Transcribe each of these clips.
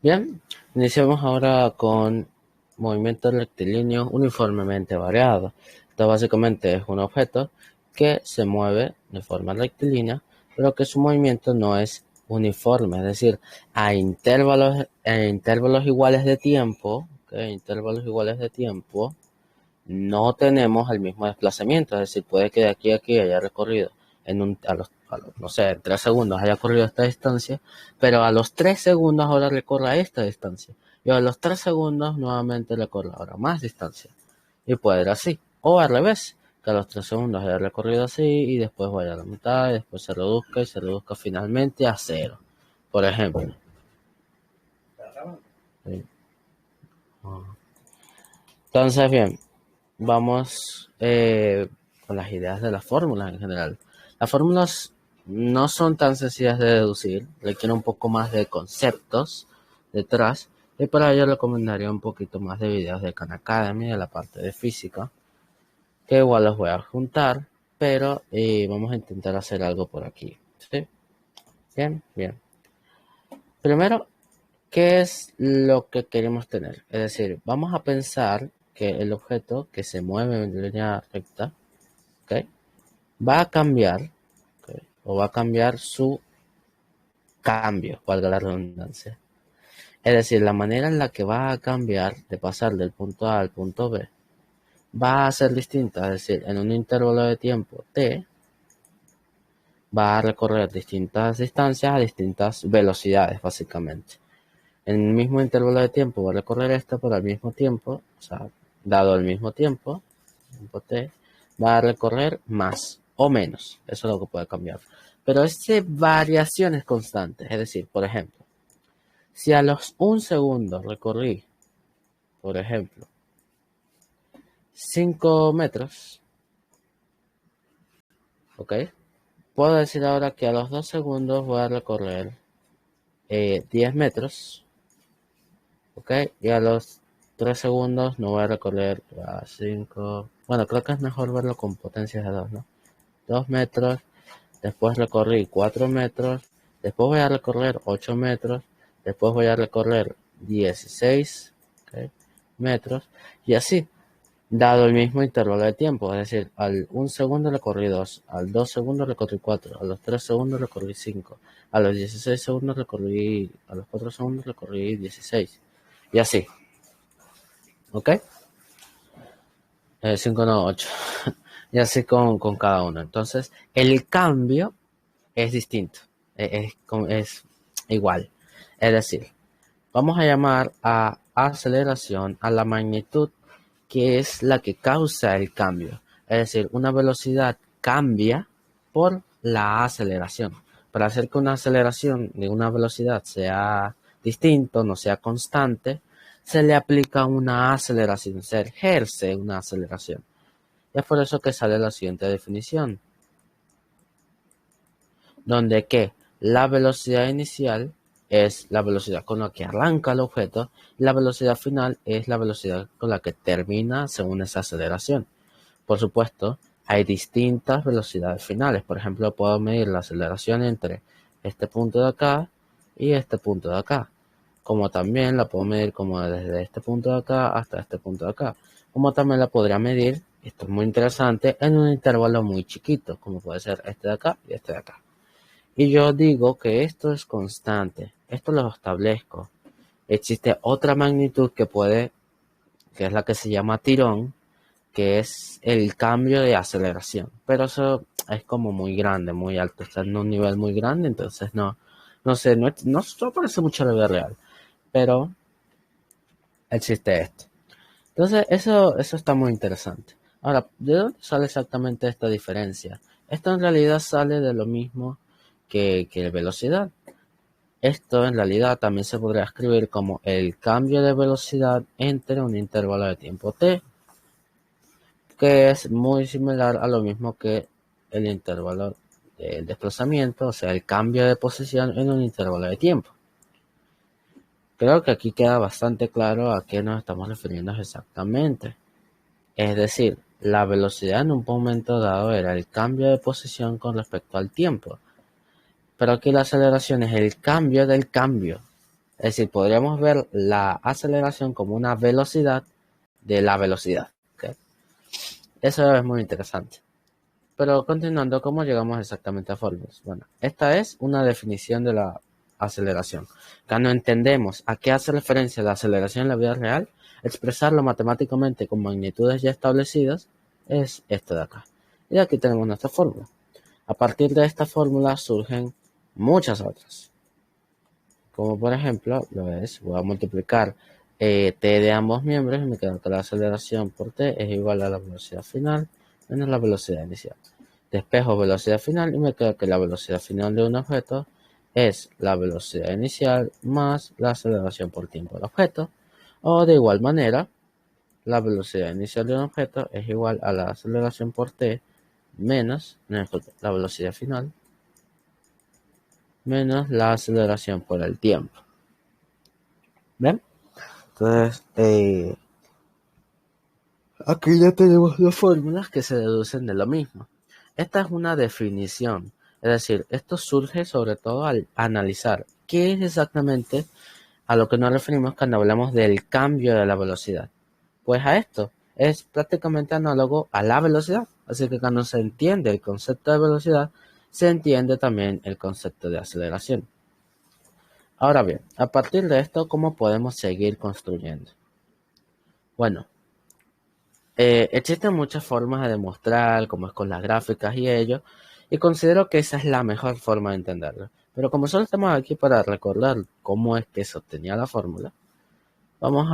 Bien, iniciamos ahora con movimiento rectilíneo uniformemente variado. Esto básicamente es un objeto que se mueve de forma rectilínea, pero que su movimiento no es uniforme, es decir, a intervalos iguales de tiempo, no tenemos el mismo desplazamiento, es decir, puede que de aquí a aquí haya recorrido no sé, en 3 segundos haya corrido esta distancia, pero a los 3 segundos ahora recorra esta distancia, y a los 3 segundos nuevamente recorra ahora más distancia, y puede ir así, o al revés, que a los 3 segundos haya recorrido así, y después vaya a la mitad, y después se reduzca, y se reduzca finalmente a cero, por ejemplo. Sí. Entonces, bien, vamos con las ideas de las fórmulas en general. Las fórmulas no son tan sencillas de deducir, requieren un poco más de conceptos detrás, y para ello recomendaría un poquito más de videos de Khan Academy, de la parte de física, que igual los voy a juntar, pero vamos a intentar hacer algo por aquí. ¿Sí? Bien, bien. Primero, ¿qué es lo que queremos tener? Es decir, vamos a pensar que el objeto que se mueve en línea recta, ¿ok?, va a cambiar, ¿ok?, o va a cambiar su cambio, valga la redundancia. Es decir, la manera en la que va a cambiar de pasar del punto A al punto B va a ser distinta. Es decir, en un intervalo de tiempo T va a recorrer distintas distancias a distintas velocidades, básicamente. En el mismo intervalo de tiempo va a recorrer esto, pero al mismo tiempo, o sea, dado el mismo tiempo T, va a recorrer más o menos. Eso es lo que puede cambiar. Pero es variaciones constantes. Es decir, por ejemplo, si a los 1 segundo recorrí, por ejemplo, 5 metros, ¿ok? Puedo decir ahora que a los 2 segundos voy a recorrer 10 metros, ¿ok? Y a los 3 segundos no voy a recorrer 5. Bueno, creo que es mejor verlo con potencias de 2, ¿no? 2 metros, después recorrí 4 metros, después voy a recorrer 8 metros, después voy a recorrer 16, ¿ok?, metros, y así, dado el mismo intervalo de tiempo. Es decir, al 1 segundo recorrí 2, al 2 segundos recorrí 4, a los 3 segundos recorrí 5, a los 16 segundos recorrí, a los 4 segundos recorrí 16, y así, ¿ok? 5 no, 8. Y así con cada uno. Entonces, el cambio es distinto, es igual. Es decir, vamos a llamar a aceleración a la magnitud que es la que causa el cambio. Es decir, una velocidad cambia por la aceleración. Para hacer que una aceleración de una velocidad sea distinto, no sea constante, se le aplica una aceleración, se ejerce una aceleración. Y es por eso que sale la siguiente definición, donde que la velocidad inicial es la velocidad con la que arranca el objeto y la velocidad final es la velocidad con la que termina según esa aceleración. Por supuesto, hay distintas velocidades finales. Por ejemplo, puedo medir la aceleración entre este punto de acá y este punto de acá, como también la puedo medir como desde este punto de acá hasta este punto de acá, como también la podría medir, esto es muy interesante, en un intervalo muy chiquito, como puede ser este de acá y este de acá. Y yo digo que esto es constante, esto lo establezco. Existe otra magnitud que es la que se llama tirón, que es el cambio de aceleración. Pero eso es como muy grande, muy alto, está en un nivel muy grande, entonces no sé, no parece mucho a la vida real, pero existe esto. Entonces eso está muy interesante. Ahora, ¿de dónde sale exactamente esta diferencia? Esto en realidad sale de lo mismo que velocidad. Esto en realidad también se podría escribir como el cambio de velocidad entre un intervalo de tiempo t, que es muy similar a lo mismo que el intervalo de desplazamiento, o sea, el cambio de posición en un intervalo de tiempo. Creo que aquí queda bastante claro a qué nos estamos refiriendo exactamente. Es decir, la velocidad en un momento dado era el cambio de posición con respecto al tiempo. Pero aquí la aceleración es el cambio del cambio. Es decir, podríamos ver la aceleración como una velocidad de la velocidad. ¿Ok? Eso es muy interesante. Pero continuando, ¿cómo llegamos exactamente a fórmulas? Bueno, esta es una definición de la aceleración. Cuando entendemos a qué hace referencia la aceleración en la vida real, expresarlo matemáticamente con magnitudes ya establecidas es esto de acá. Y aquí tenemos nuestra fórmula. A partir de esta fórmula surgen muchas otras. Como por ejemplo, voy a multiplicar t de ambos miembros y me queda que la aceleración por t es igual a la velocidad final menos la velocidad inicial. Despejo velocidad final y me queda que la velocidad final de un objeto es la velocidad inicial más la aceleración por tiempo del objeto. O de igual manera, la velocidad inicial de un objeto es igual a la aceleración por t menos la velocidad final menos la aceleración por el tiempo. ¿Ven? Entonces, aquí ya tenemos dos fórmulas que se deducen de lo mismo. Esta es una definición, es decir, esto surge sobre todo al analizar qué es exactamente a lo que nos referimos cuando hablamos del cambio de la velocidad. Pues a esto es prácticamente análogo a la velocidad, así que cuando se entiende el concepto de velocidad, se entiende también el concepto de aceleración. Ahora bien, a partir de esto, ¿cómo podemos seguir construyendo? Bueno, existen muchas formas de demostrar, como es con las gráficas y ello, y considero que esa es la mejor forma de entenderlo. Pero como solo estamos aquí para recordar cómo es que se obtenía la fórmula, vamos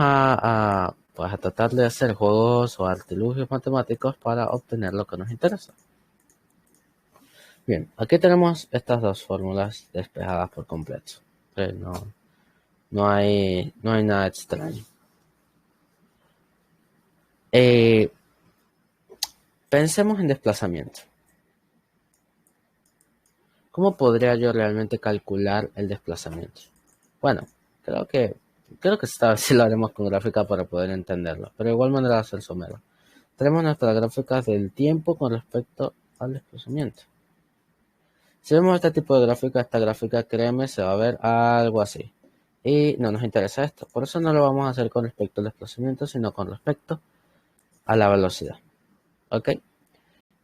pues a tratar de hacer juegos o artilugios matemáticos para obtener lo que nos interesa. Bien, aquí tenemos estas dos fórmulas despejadas por completo. No hay nada extraño. Pensemos en desplazamiento. ¿Cómo podría yo realmente calcular el desplazamiento? Bueno, creo que esta vez sí lo haremos con gráfica para poder entenderlo, pero de igual manera va a ser somero. Tenemos nuestras gráficas del tiempo con respecto al desplazamiento. Si vemos este tipo de gráfica, esta gráfica, créeme, se va a ver algo así. Y no nos interesa esto. Por eso no lo vamos a hacer con respecto al desplazamiento, sino con respecto a la velocidad. ¿Ok?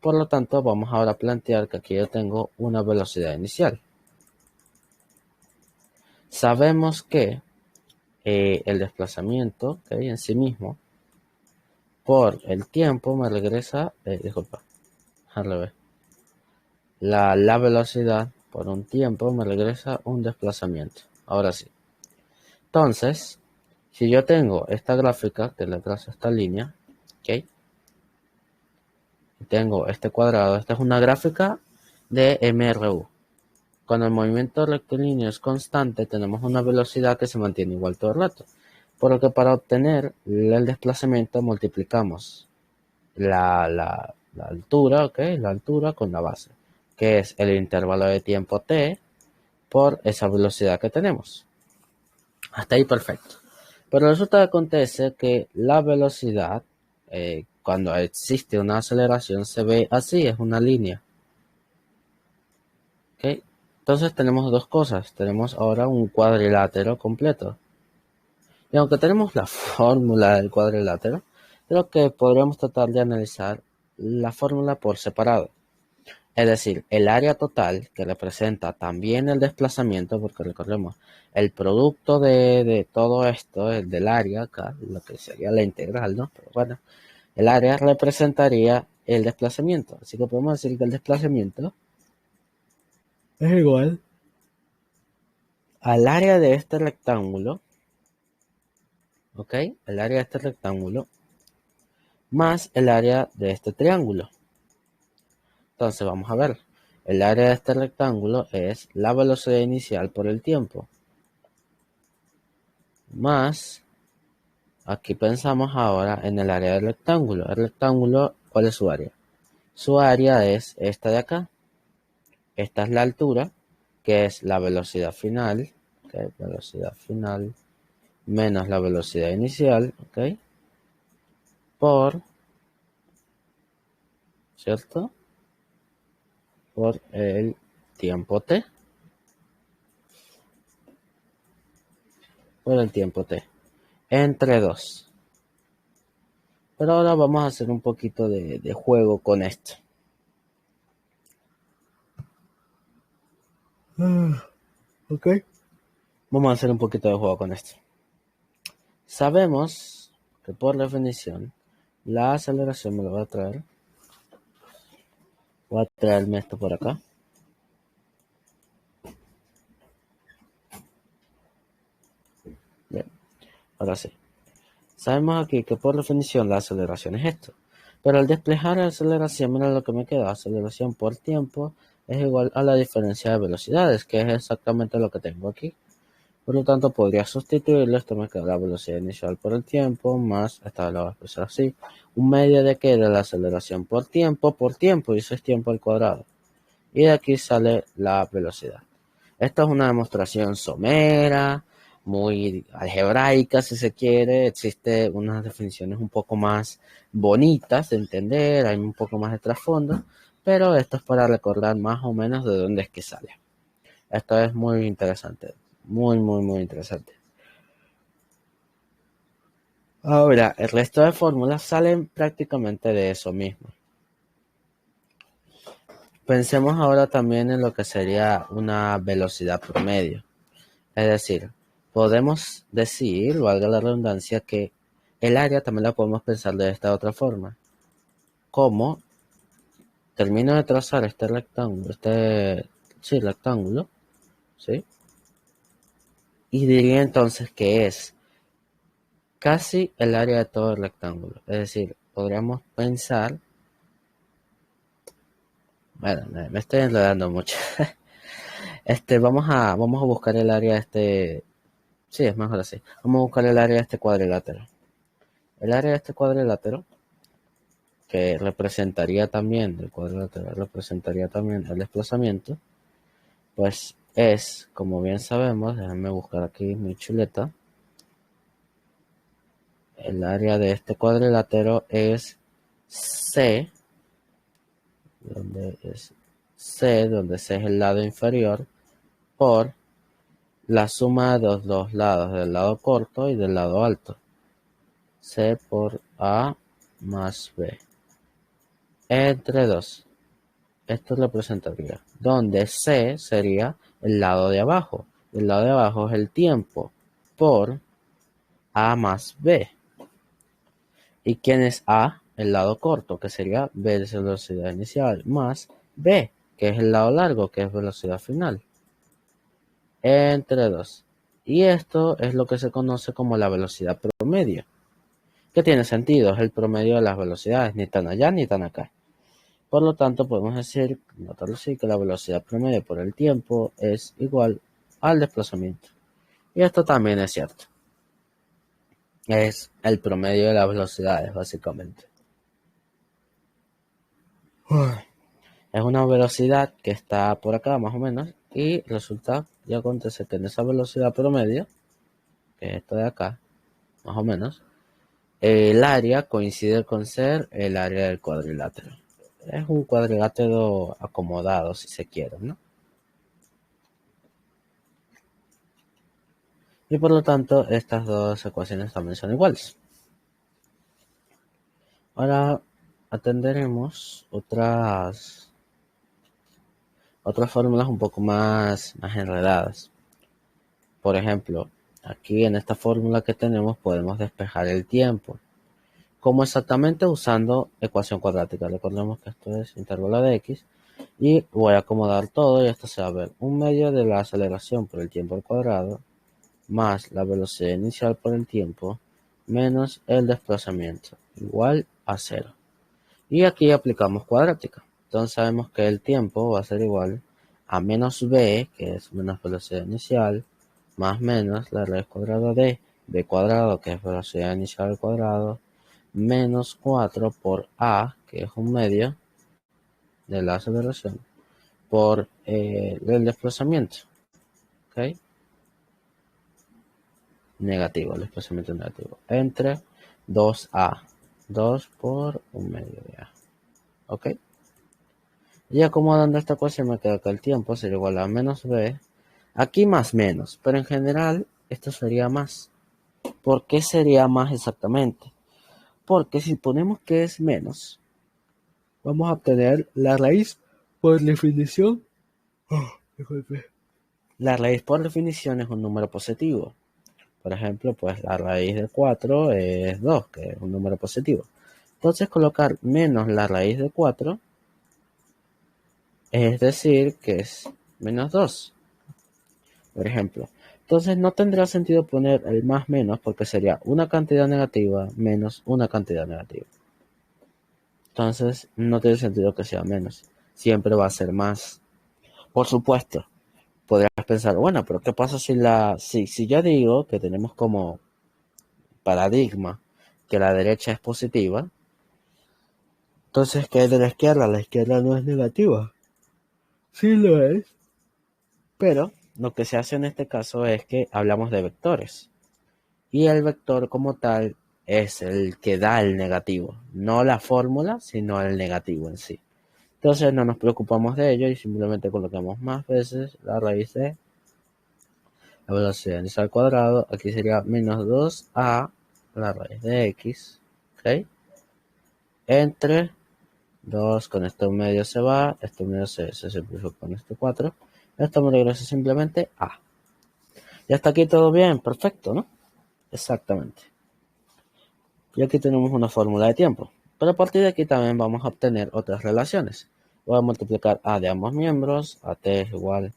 Por lo tanto, vamos ahora a plantear que aquí yo tengo una velocidad inicial. Sabemos que el desplazamiento en sí mismo por el tiempo me regresa, disculpa, al revés. La velocidad por un tiempo me regresa un desplazamiento. Ahora sí. Entonces, si yo tengo esta gráfica que le trazo esta línea, ¿ok? Y tengo este cuadrado, esta es una gráfica de MRU. Cuando el movimiento rectilíneo es constante, tenemos una velocidad que se mantiene igual todo el rato. Por lo que para obtener el desplazamiento multiplicamos la altura, ¿ok? La altura con la base, que es el intervalo de tiempo t por esa velocidad que tenemos. Hasta ahí perfecto. Pero resulta que acontece que la velocidad, cuando existe una aceleración, se ve así, es una línea. ¿Ok? Entonces tenemos dos cosas. Tenemos ahora un cuadrilátero completo. Y aunque tenemos la fórmula del cuadrilátero, creo que podríamos tratar de analizar la fórmula por separado. Es decir, el área total que representa también el desplazamiento, porque recordemos, el producto de todo esto, el del área acá, lo que sería la integral, ¿no? Pero bueno, el área representaría el desplazamiento. Así que podemos decir que el desplazamiento es igual al área de este rectángulo, ¿ok? El área de este rectángulo más el área de este triángulo. Entonces vamos a ver, el área de este rectángulo es la velocidad inicial por el tiempo, más, aquí pensamos ahora en el área del rectángulo. El rectángulo, ¿cuál es su área? Su área es esta de acá. Esta es la altura, que es la velocidad final, ¿okay? Velocidad final menos la velocidad inicial, ¿ok? Por, ¿cierto? Por el tiempo t. por el tiempo t, entre 2. Pero ahora vamos a hacer un poquito de juego con esto. Ok. Vamos a hacer un poquito de juego con esto. Sabemos que por definición la aceleración me lo va a traer. Voy a traerme esto por acá. Bien, ahora sí. Sabemos aquí que por definición la aceleración es esto. Pero al despejar la aceleración, mira lo que me queda. Aceleración por tiempo es igual a la diferencia de velocidades, que es exactamente lo que tengo aquí. Por lo tanto, podría sustituirlo. Esto me queda la velocidad inicial por el tiempo, más, esta la voy a expresar así, un medio de que de la aceleración por tiempo, y eso es tiempo al cuadrado. Y de aquí sale la velocidad. Esto es una demostración somera, muy algebraica si se quiere. Existe unas definiciones un poco más bonitas de entender, hay un poco más de trasfondo, pero esto es para recordar más o menos de dónde es que sale. Esto es muy interesante, muy interesante. Ahora, el resto de fórmulas salen prácticamente de eso mismo. Pensemos ahora también en lo que sería una velocidad promedio. Es decir, podemos decir, valga la redundancia, que el área también la podemos pensar de esta otra forma. Como termino de trazar este rectángulo, rectángulo, ¿sí? Y diría entonces que es casi el área de todo el rectángulo. Es decir, podríamos pensar, bueno, me estoy enredando mucho. Vamos a buscar el área de este, sí, es mejor así. Vamos a buscar el área de este cuadrilátero. El área de este cuadrilátero, que representaría también, el cuadrilátero representaría también el desplazamiento, pues es, como bien sabemos, déjenme buscar aquí mi chuleta, el área de este cuadrilátero es C, donde C es el lado inferior, por la suma de los dos lados, del lado corto y del lado alto. C por A más B. Entre 2. Esto representaría, donde C sería el lado de abajo. El lado de abajo es el tiempo por A más B. ¿Y quién es A? El lado corto, que sería B de velocidad inicial, más B, que es el lado largo, que es velocidad final. Entre 2. Y esto es lo que se conoce como la velocidad promedio. Que tiene sentido, es el promedio de las velocidades, ni tan allá ni tan acá. Por lo tanto, podemos decir, notarlo así, que la velocidad promedio por el tiempo es igual al desplazamiento. Y esto también es cierto. Es el promedio de las velocidades, básicamente. Es una velocidad que está por acá, más o menos, y resulta y acontece que en esa velocidad promedio, que es esto de acá, más o menos, el área coincide con ser el área del cuadrilátero. Es un cuadrilátero acomodado, si se quiere, ¿no? Y por lo tanto, estas dos ecuaciones también son iguales. Ahora atenderemos otras fórmulas un poco más enredadas. Por ejemplo, aquí en esta fórmula que tenemos podemos despejar el tiempo. ¿Cómo exactamente? Usando ecuación cuadrática. Recordemos que esto es intervalo de x. Y voy a acomodar todo y esto se va a ver un medio de la aceleración por el tiempo al cuadrado más la velocidad inicial por el tiempo menos el desplazamiento igual a 0. Y aquí aplicamos cuadrática. Entonces sabemos que el tiempo va a ser igual a menos b, que es menos velocidad inicial, más menos la raíz cuadrada de b cuadrado, que es velocidad inicial al cuadrado, menos 4 por a, que es un medio de la aceleración, por el desplazamiento. ¿Ok? Negativo, el desplazamiento negativo. Entre 2a. 2 por un medio de a. ¿Ok? Y acomodando esta ecuación me queda que el tiempo será igual a menos b. Aquí más menos, pero en general esto sería más. ¿Por qué sería más exactamente? Porque si ponemos que es menos, vamos a obtener la raíz por definición. Disculpe. La raíz por definición es un número positivo. Por ejemplo, pues la raíz de 4 es 2, que es un número positivo. Entonces colocar menos la raíz de 4, es decir, que es menos 2. Por ejemplo. Entonces no tendrá sentido poner el más menos porque sería una cantidad negativa menos una cantidad negativa. Entonces no tiene sentido que sea menos. Siempre va a ser más. Por supuesto, podrías pensar, bueno, pero ¿qué pasa si ya digo que tenemos como paradigma que la derecha es positiva? Entonces, ¿qué hay de la izquierda? La izquierda no es negativa. Sí lo es. Pero lo que se hace en este caso es que hablamos de vectores. Y el vector como tal es el que da el negativo. No la fórmula, sino el negativo en sí. Entonces no nos preocupamos de ello y simplemente colocamos más veces la raíz de la velocidad inicial al cuadrado. Aquí sería menos 2a la raíz de x. ¿Ok? Entre 2 con esto medio se va. Esto medio se simplifica con este 4. Esto me regresa simplemente a. Y hasta aquí todo bien, perfecto, ¿no? Exactamente. Y aquí tenemos una fórmula de tiempo. Pero a partir de aquí también vamos a obtener otras relaciones. Voy a multiplicar a de ambos miembros. AT es igual,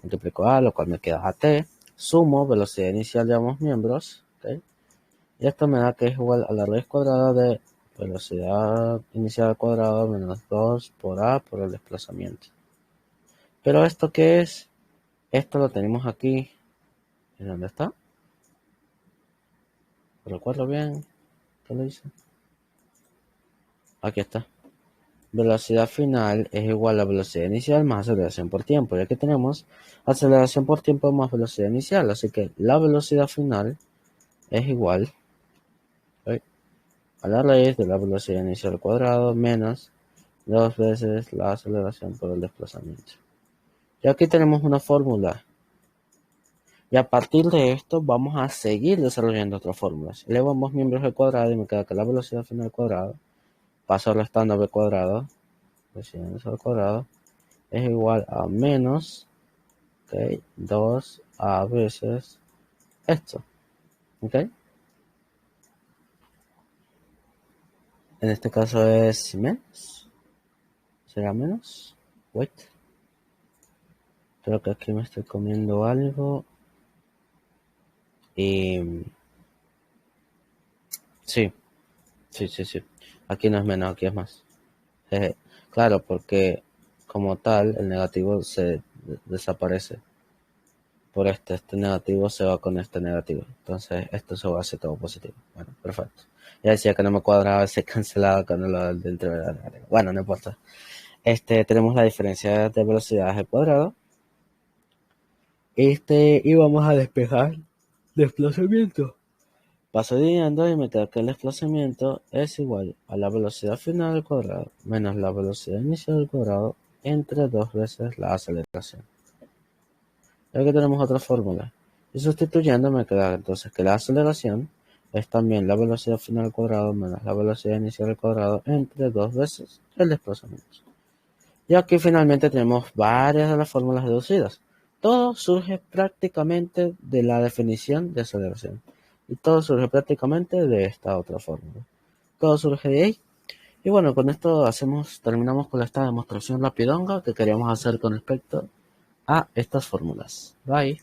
multiplico a, lo cual me queda AT. Sumo velocidad inicial de ambos miembros. ¿Okay? Y esto me da que es igual a la raíz cuadrada de velocidad inicial al cuadrado menos 2 por A por el desplazamiento. Pero ¿esto qué es? Esto lo tenemos aquí. ¿Y dónde está? ¿Lo recuerdo bien? ¿Qué lo hice? Aquí está. Velocidad final es igual a velocidad inicial más aceleración por tiempo. Ya que tenemos aceleración por tiempo más velocidad inicial. Así que la velocidad final es igual, ¿sí?, a la raíz de la velocidad inicial al cuadrado menos 2 veces la aceleración por el desplazamiento. Y aquí tenemos una fórmula. Y a partir de esto vamos a seguir desarrollando otras fórmulas. Elevo ambos miembros al cuadrado y me queda que la velocidad final al cuadrado, paso restando b cuadrado, velocidad inicial al cuadrado, es igual a menos, ¿ok?, 2a veces esto. ¿Ok? En este caso es menos. ¿Será menos? Wait. Creo que aquí me estoy comiendo algo. Y sí. Aquí no es menos, aquí es más. Claro, porque como tal el negativo se desaparece por este negativo se va con este negativo. Entonces esto se va a hacer todo positivo. Bueno, perfecto. Ya decía que no me cuadraba ese cancelado con lo dentro de la área. Bueno, no importa. Tenemos la diferencia de velocidades al cuadrado. Y vamos a despejar desplazamiento. Paso dividiendo y me queda que el desplazamiento es igual a la velocidad final al cuadrado menos la velocidad inicial al cuadrado entre 2 veces la aceleración. Ya que tenemos otra fórmula. Y sustituyendo me queda entonces que la aceleración es también la velocidad final al cuadrado menos la velocidad inicial al cuadrado entre 2 veces el desplazamiento. Y aquí finalmente tenemos varias de las fórmulas deducidas. Todo surge prácticamente de la definición de aceleración. Y todo surge prácticamente de esta otra fórmula. Todo surge de ahí. Y bueno, con esto terminamos con esta demostración rapidonga que queríamos hacer con respecto a estas fórmulas. Bye.